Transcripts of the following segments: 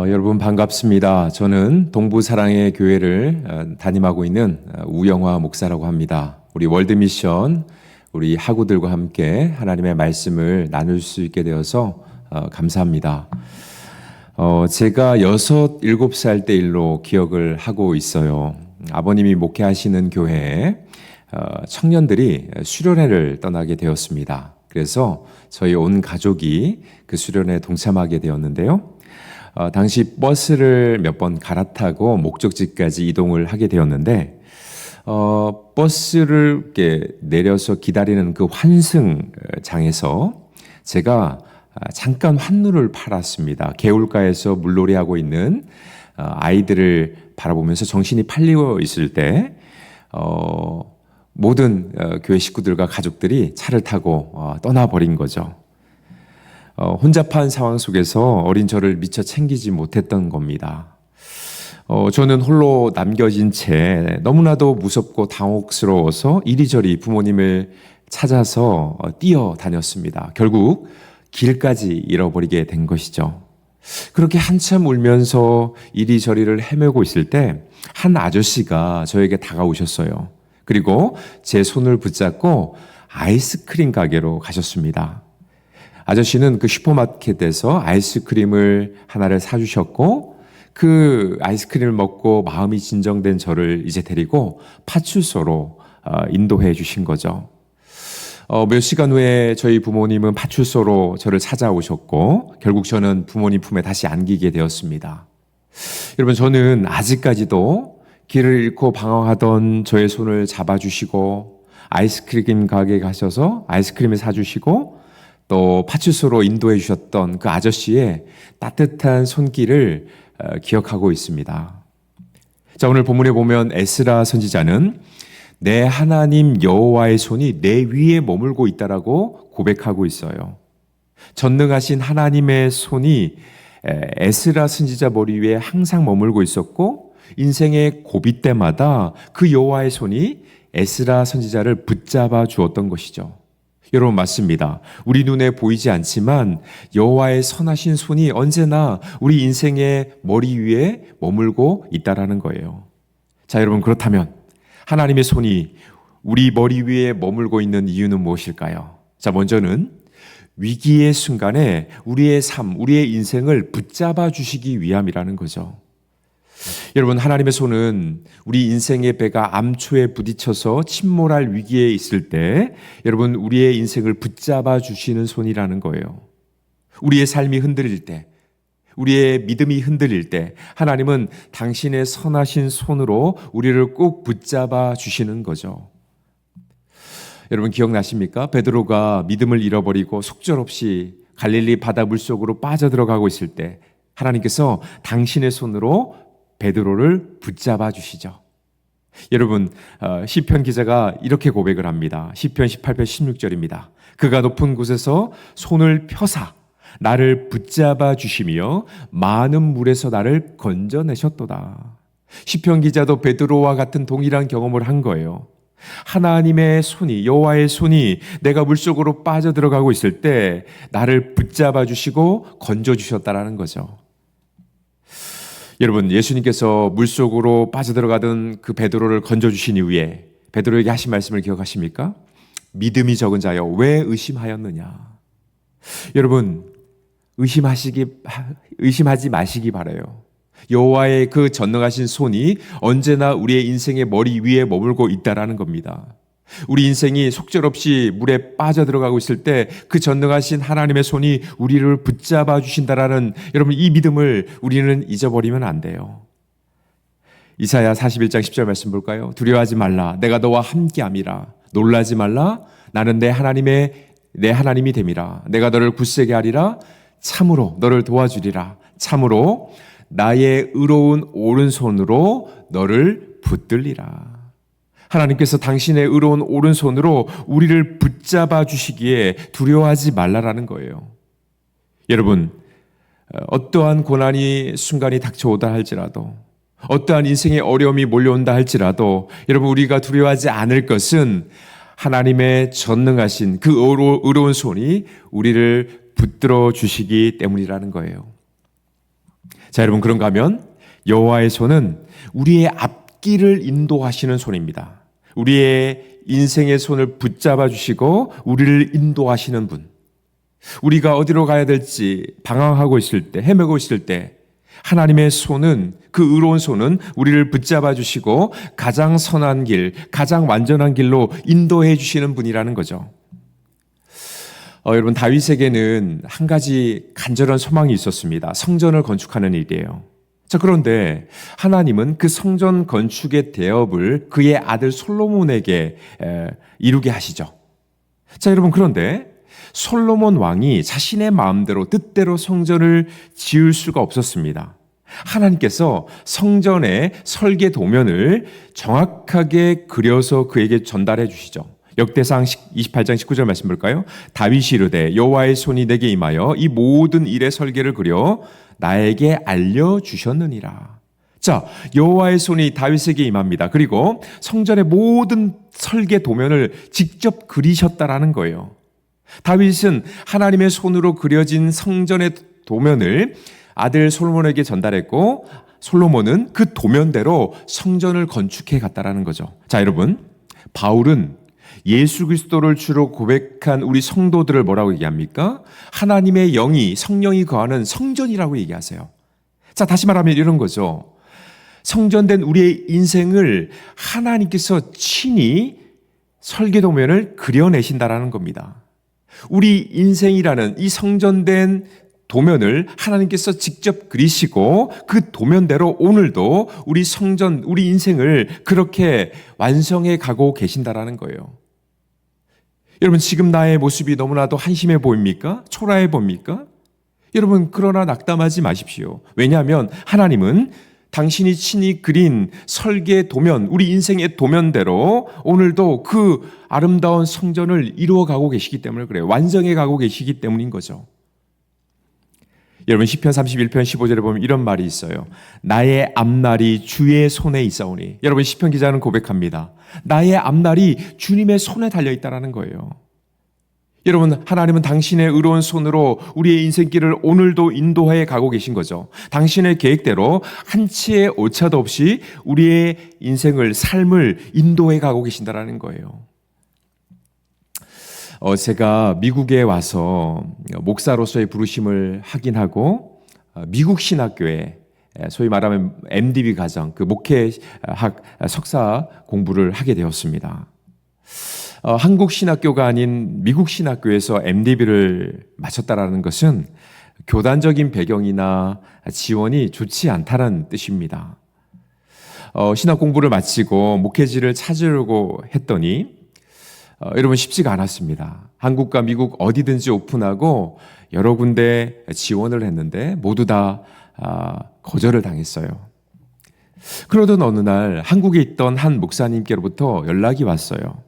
여러분 반갑습니다. 저는 동부사랑의 교회를 담임하고 있는 우영화 목사라고 합니다. 우리 월드미션 우리 학우들과 함께 하나님의 말씀을 나눌 수 있게 되어서 감사합니다. 제가 6, 7살 때 일로 기억을 하고 있어요. 아버님이 목회하시는 교회에 청년들이 수련회를 떠나게 되었습니다. 그래서 저희 온 가족이 그 수련회에 동참하게 되었는데요. 당시 버스를 몇 번 갈아타고 목적지까지 이동을 하게 되었는데 버스를 이렇게 내려서 기다리는 그 환승장에서 제가 잠깐 환루를 팔았습니다. 개울가에서 물놀이하고 있는 아이들을 바라보면서 정신이 팔리어 있을 때 모든 교회 식구들과 가족들이 차를 타고 떠나버린 거죠. 혼잡한 상황 속에서 어린 저를 미처 챙기지 못했던 겁니다. 저는 홀로 남겨진 채 너무나도 무섭고 당혹스러워서 이리저리 부모님을 찾아서 뛰어다녔습니다. 결국 길까지 잃어버리게 된 것이죠. 그렇게 한참 울면서 이리저리를 헤매고 있을 때 한 아저씨가 저에게 다가오셨어요. 그리고 제 손을 붙잡고 아이스크림 가게로 가셨습니다. 아저씨는 그 슈퍼마켓에서 아이스크림을 하나를 사주셨고 그 아이스크림을 먹고 마음이 진정된 저를 이제 데리고 파출소로 인도해 주신 거죠. 몇 시간 후에 저희 부모님은 파출소로 저를 찾아오셨고 결국 저는 부모님 품에 다시 안기게 되었습니다. 여러분, 저는 아직까지도 길을 잃고 방황하던 저의 손을 잡아주시고 아이스크림 가게에 가셔서 아이스크림을 사주시고 또 파출소로 인도해 주셨던 그 아저씨의 따뜻한 손길을 기억하고 있습니다. 자, 오늘 본문에 보면 에스라 선지자는 내 하나님 여호와의 손이 내 위에 머물고 있다라고 고백하고 있어요. 전능하신 하나님의 손이 에스라 선지자 머리 위에 항상 머물고 있었고 인생의 고비 때마다 그 여호와의 손이 에스라 선지자를 붙잡아 주었던 것이죠. 여러분, 맞습니다. 우리 눈에 보이지 않지만 여호와의 선하신 손이 언제나 우리 인생의 머리 위에 머물고 있다라는 거예요. 자, 여러분, 그렇다면 하나님의 손이 우리 머리 위에 머물고 있는 이유는 무엇일까요? 자, 먼저는 위기의 순간에 우리의 삶, 우리의 인생을 붙잡아 주시기 위함이라는 거죠. 여러분, 하나님의 손은 우리 인생의 배가 암초에 부딪혀서 침몰할 위기에 있을 때 여러분, 우리의 인생을 붙잡아 주시는 손이라는 거예요. 우리의 삶이 흔들릴 때, 우리의 믿음이 흔들릴 때 하나님은 당신의 선하신 손으로 우리를 꼭 붙잡아 주시는 거죠. 여러분, 기억나십니까? 베드로가 믿음을 잃어버리고 속절없이 갈릴리 바다 물속으로 빠져들어가고 있을 때 하나님께서 당신의 손으로 베드로를 붙잡아 주시죠. 여러분, 시편 기자가 이렇게 고백을 합니다. 시편 18편 16절입니다. 그가 높은 곳에서 손을 펴사 나를 붙잡아 주시며 많은 물에서 나를 건져내셨도다. 시편 기자도 베드로와 같은 동일한 경험을 한 거예요. 하나님의 손이, 여호와의 손이 내가 물속으로 빠져들어가고 있을 때 나를 붙잡아 주시고 건져 주셨다라는 거죠. 여러분, 예수님께서 물속으로 빠져들어가던 그 베드로를 건져주신 이후에 베드로에게 하신 말씀을 기억하십니까? 믿음이 적은 자여 왜 의심하였느냐. 여러분, 의심하지 마시기 바라요. 여호와의 그 전능하신 손이 언제나 우리의 인생의 머리 위에 머물고 있다라는 겁니다. 우리 인생이 속절없이 물에 빠져들어가고 있을 때 그 전능하신 하나님의 손이 우리를 붙잡아 주신다라는 여러분, 이 믿음을 우리는 잊어버리면 안 돼요. 이사야 41장 10절 말씀 볼까요? 두려워하지 말라. 내가 너와 함께함이라. 놀라지 말라. 나는 내 하나님이 됨이라. 내가 너를 굳세게 하리라. 참으로 너를 도와주리라. 참으로 나의 의로운 오른손으로 너를 붙들리라. 하나님께서 당신의 의로운 오른손으로 우리를 붙잡아 주시기에 두려워하지 말라라는 거예요. 여러분, 어떠한 고난이 순간이 닥쳐오다 할지라도, 어떠한 인생의 어려움이 몰려온다 할지라도 여러분, 우리가 두려워하지 않을 것은 하나님의 전능하신 그 의로운 손이 우리를 붙들어 주시기 때문이라는 거예요. 자, 여러분, 그런가 하면 여호와의 손은 우리의 앞길을 인도하시는 손입니다. 우리의 인생의 손을 붙잡아 주시고 우리를 인도하시는 분. 우리가 어디로 가야 될지 방황하고 있을 때, 헤매고 있을 때 하나님의 손은, 그 의로운 손은 우리를 붙잡아 주시고 가장 선한 길, 가장 완전한 길로 인도해 주시는 분이라는 거죠. 여러분, 다윗에게는 한 가지 간절한 소망이 있었습니다. 성전을 건축하는 일이에요. 자, 그런데 하나님은 그 성전 건축의 대업을 그의 아들 솔로몬에게 이루게 하시죠. 자, 여러분, 그런데 솔로몬 왕이 자신의 마음대로 뜻대로 성전을 지을 수가 없었습니다. 하나님께서 성전의 설계 도면을 정확하게 그려서 그에게 전달해 주시죠. 역대상 28장 19절 말씀 볼까요? 다윗이 이르되 여호와의 손이 내게 임하여 이 모든 일의 설계를 그려 나에게 알려주셨느니라. 자, 여호와의 손이 다윗에게 임합니다. 그리고 성전의 모든 설계 도면을 직접 그리셨다라는 거예요. 다윗은 하나님의 손으로 그려진 성전의 도면을 아들 솔로몬에게 전달했고, 솔로몬은 그 도면대로 성전을 건축해 갔다라는 거죠. 자, 여러분, 바울은 예수 그리스도를 주로 고백한 우리 성도들을 뭐라고 얘기합니까? 하나님의 영이, 성령이 거하는 성전이라고 얘기하세요. 자, 다시 말하면 이런 거죠. 성전된 우리의 인생을 하나님께서 친히 설계도면을 그려내신다라는 겁니다. 우리 인생이라는 이 성전된 도면을 하나님께서 직접 그리시고 그 도면대로 오늘도 우리 성전, 우리 인생을 그렇게 완성해 가고 계신다라는 거예요. 여러분, 지금 나의 모습이 너무나도 한심해 보입니까? 초라해 보입니까? 여러분, 그러나 낙담하지 마십시오. 왜냐하면 하나님은 당신이 친히 그린 설계 도면, 우리 인생의 도면대로 오늘도 그 아름다운 성전을 이루어가고 계시기 때문에 그래요. 완성해 가고 계시기 때문인 거죠. 여러분, 시편 31편 15절에 보면 이런 말이 있어요. 나의 앞날이 주의 손에 있사오니. 여러분, 시편 기자는 고백합니다. 나의 앞날이 주님의 손에 달려있다는 거예요. 여러분, 하나님은 당신의 의로운 손으로 우리의 인생길을 오늘도 인도해 가고 계신 거죠. 당신의 계획대로 한치의 오차도 없이 우리의 인생을, 삶을 인도해 가고 계신다는 거예요. 제가 미국에 와서 목사로서의 부르심을 확인하고 미국 신학교에 소위 말하면 MDB 과정, 그 목회학 석사 공부를 하게 되었습니다. 한국 신학교가 아닌 미국 신학교에서 MDB를 마쳤다라는 것은 교단적인 배경이나 지원이 좋지 않다는 뜻입니다. 신학 공부를 마치고 목회지를 찾으려고 했더니 여러분, 쉽지가 않았습니다. 한국과 미국 어디든지 오픈하고 여러 군데 지원을 했는데 모두 다 거절을 당했어요. 그러던 어느 날 한국에 있던 한 목사님께로부터 연락이 왔어요.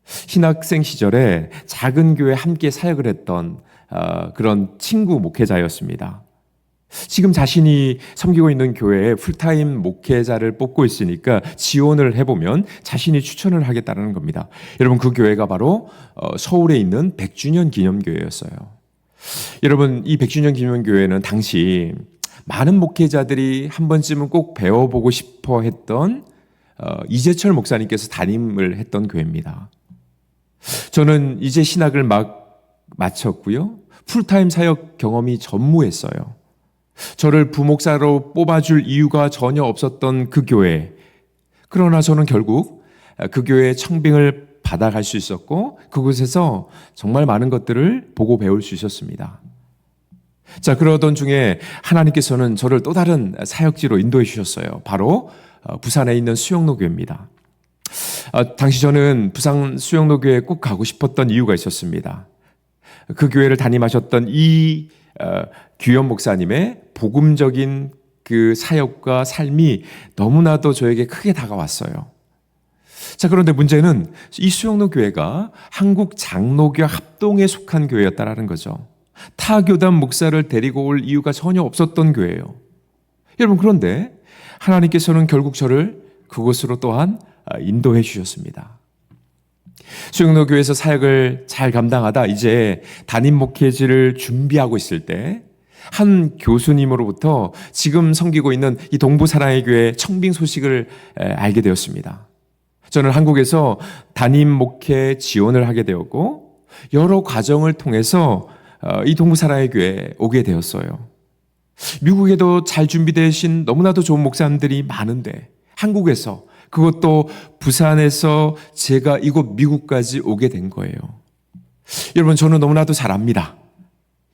신학생 시절에 작은 교회에 함께 사역을 했던 그런 친구 목회자였습니다. 지금 자신이 섬기고 있는 교회에 풀타임 목회자를 뽑고 있으니까 지원을 해보면 자신이 추천을 하겠다는 겁니다. 여러분, 그 교회가 바로 서울에 있는 100주년 기념교회였어요. 여러분, 이 100주년 기념교회는 당시 많은 목회자들이 한 번쯤은 꼭 배워보고 싶어 했던 이재철 목사님께서 담임을 했던 교회입니다. 저는 이제 신학을 막 마쳤고요. 풀타임 사역 경험이 전무했어요. 저를 부목사로 뽑아줄 이유가 전혀 없었던 그 교회. 그러나 저는 결국 그 교회의 청빙을 받아갈 수 있었고 그곳에서 정말 많은 것들을 보고 배울 수 있었습니다. 자, 그러던 중에 하나님께서는 저를 또 다른 사역지로 인도해 주셨어요. 바로 부산에 있는 수영로 교회입니다. 당시 저는 부산 수영로 교회에 꼭 가고 싶었던 이유가 있었습니다. 그 교회를 담임하셨던 이 규현 목사님의 복음적인 그 사역과 삶이 너무나도 저에게 크게 다가왔어요. 자, 그런데 문제는 이 수영로 교회가 한국 장로교 합동에 속한 교회였다라는 거죠. 타 교단 목사를 데리고 올 이유가 전혀 없었던 교회예요. 여러분, 그런데 하나님께서는 결국 저를 그곳으로 또한 인도해 주셨습니다. 수영로 교회에서 사역을 잘 감당하다 이제 담임 목회지를 준비하고 있을 때 한 교수님으로부터 지금 섬기고 있는 이 동부사랑의 교회 청빙 소식을 알게 되었습니다. 저는 한국에서 담임 목회 지원을 하게 되었고 여러 과정을 통해서 이 동부사랑의 교회에 오게 되었어요. 미국에도 잘 준비되신 너무나도 좋은 목사님들이 많은데 한국에서, 그것도 부산에서 제가 이곳 미국까지 오게 된 거예요. 여러분, 저는 너무나도 잘 압니다.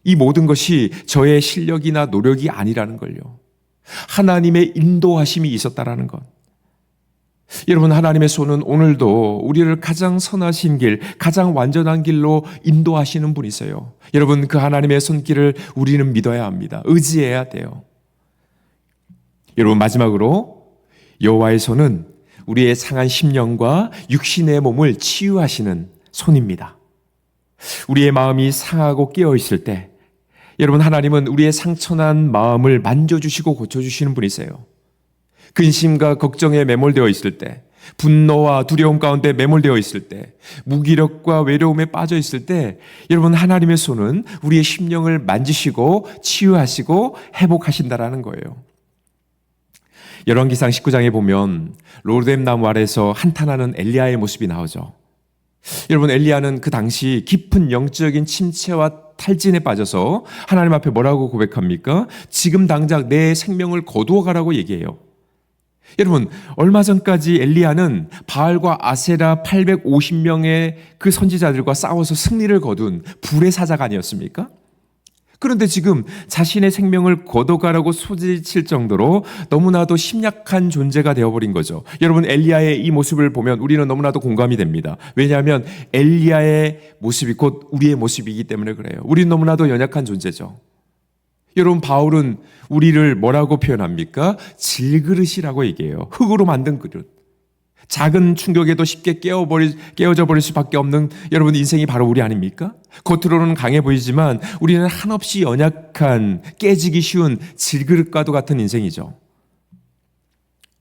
이 모든 것이 저의 실력이나 노력이 아니라는 걸요. 하나님의 인도하심이 있었다라는 것. 여러분, 하나님의 손은 오늘도 우리를 가장 선하신 길, 가장 완전한 길로 인도하시는 분이세요. 여러분, 그 하나님의 손길을 우리는 믿어야 합니다. 의지해야 돼요. 여러분, 마지막으로 여호와의 손은 우리의 상한 심령과 육신의 몸을 치유하시는 손입니다. 우리의 마음이 상하고 깨어있을 때 여러분, 하나님은 우리의 상처난 마음을 만져주시고 고쳐주시는 분이세요. 근심과 걱정에 매몰되어 있을 때, 분노와 두려움 가운데 매몰되어 있을 때, 무기력과 외로움에 빠져 있을 때 여러분, 하나님의 손은 우리의 심령을 만지시고 치유하시고 회복하신다라는 거예요. 열왕기상 19장에 보면 로뎀 나무 아래에서 한탄하는 엘리야의 모습이 나오죠. 여러분, 엘리야는 그 당시 깊은 영적인 침체와 탈진에 빠져서 하나님 앞에 뭐라고 고백합니까? 지금 당장 내 생명을 거두어 가라고 얘기해요. 여러분, 얼마 전까지 엘리야는 바알과 아세라 850명의 그 선지자들과 싸워서 승리를 거둔 불의 사자가 아니었습니까? 그런데 지금 자신의 생명을 거둬가라고 소리칠 정도로 너무나도 심약한 존재가 되어버린 거죠. 여러분, 엘리야의 이 모습을 보면 우리는 너무나도 공감이 됩니다. 왜냐하면 엘리야의 모습이 곧 우리의 모습이기 때문에 그래요. 우리는 너무나도 연약한 존재죠. 여러분, 바울은 우리를 뭐라고 표현합니까? 질그릇이라고 얘기해요. 흙으로 만든 그릇. 작은 충격에도 쉽게 깨어져 버릴 수밖에 없는 여러분 인생이 바로 우리 아닙니까? 겉으로는 강해 보이지만 우리는 한없이 연약한, 깨지기 쉬운 질그릇과도 같은 인생이죠.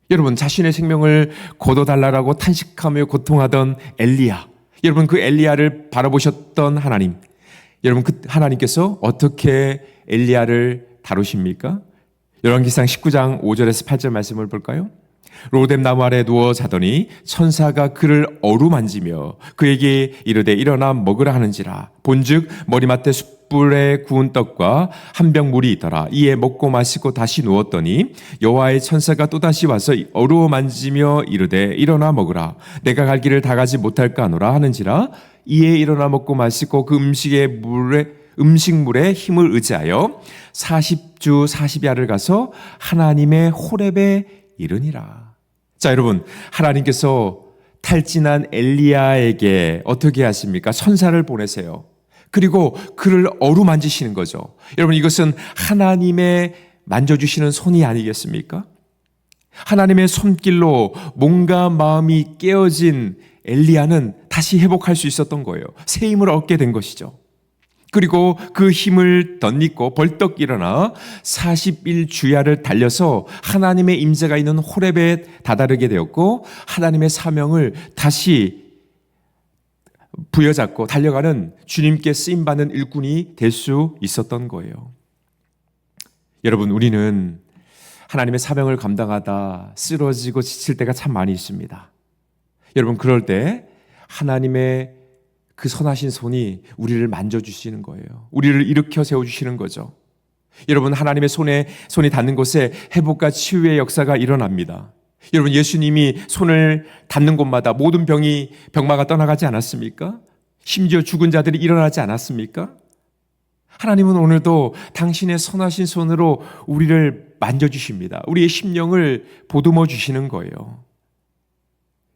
여러분, 자신의 생명을 거둬달라고 탄식하며 고통하던 엘리야, 여러분, 그 엘리야를 바라보셨던 하나님, 여러분, 그 하나님께서 어떻게 엘리야를 다루십니까? 열왕기상 19장 5절에서 8절 말씀을 볼까요? 로뎀 나무 아래 누워 자더니 천사가 그를 어루만지며 그에게 이르되 일어나 먹으라 하는지라. 본즉 머리맡에 숯불에 구운 떡과 한 병 물이 있더라. 이에 먹고 마시고 다시 누웠더니 여호와의 천사가 또다시 와서 어루만지며 이르되 일어나 먹으라. 내가 갈 길을 다 가지 못할까 하노라 하는지라. 이에 일어나 먹고 마시고 그 음식물에 힘을 의지하여 40주 40야를 가서 하나님의 호렙에 이르니라. 자, 여러분, 하나님께서 탈진한 엘리야에게 어떻게 하십니까? 천사를 보내세요. 그리고 그를 어루만지시는 거죠. 여러분, 이것은 하나님의 만져주시는 손이 아니겠습니까? 하나님의 손길로 몸과 마음이 깨어진 엘리야는 다시 회복할 수 있었던 거예요. 새 힘을 얻게 된 것이죠. 그리고 그 힘을 덧입고 벌떡 일어나 41주야를 달려서 하나님의 임재가 있는 호렙에 다다르게 되었고 하나님의 사명을 다시 부여잡고 달려가는 주님께 쓰임받는 일꾼이 될 수 있었던 거예요. 여러분, 우리는 하나님의 사명을 감당하다 쓰러지고 지칠 때가 참 많이 있습니다. 여러분, 그럴 때 하나님의 그 선하신 손이 우리를 만져주시는 거예요. 우리를 일으켜 세워주시는 거죠. 여러분, 하나님의 손이 닿는 곳에 회복과 치유의 역사가 일어납니다. 여러분, 예수님이 손을 닿는 곳마다 모든 병마가 떠나가지 않았습니까? 심지어 죽은 자들이 일어나지 않았습니까? 하나님은 오늘도 당신의 선하신 손으로 우리를 만져주십니다. 우리의 심령을 보듬어 주시는 거예요.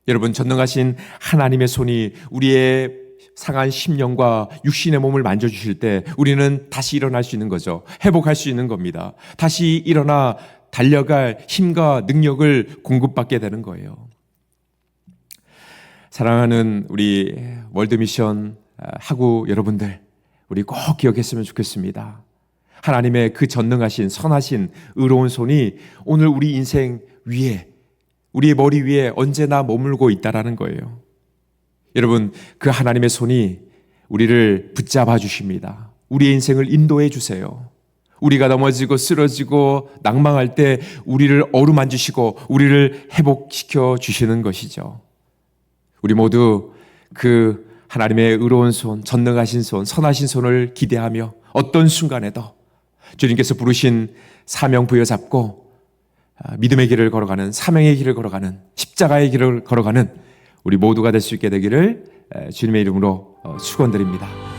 여러분, 전능하신 하나님의 손이 우리의 상한 심령과 육신의 몸을 만져주실 때 우리는 다시 일어날 수 있는 거죠. 회복할 수 있는 겁니다. 다시 일어나 달려갈 힘과 능력을 공급받게 되는 거예요. 사랑하는 우리 월드미션 하구 여러분들, 우리 꼭 기억했으면 좋겠습니다. 하나님의 그 전능하신 선하신 의로운 손이 오늘 우리 인생 위에, 우리의 머리 위에 언제나 머물고 있다라는 거예요. 여러분, 그 하나님의 손이 우리를 붙잡아 주십니다. 우리의 인생을 인도해 주세요. 우리가 넘어지고 쓰러지고 낭망할 때 우리를 어루만지시고 우리를 회복시켜 주시는 것이죠. 우리 모두 그 하나님의 의로운 손, 전능하신 손, 선하신 손을 기대하며 어떤 순간에도 주님께서 부르신 사명 부여잡고 믿음의 길을 걸어가는, 사명의 길을 걸어가는, 십자가의 길을 걸어가는 우리 모두가 될 수 있게 되기를 주님의 이름으로 축원드립니다.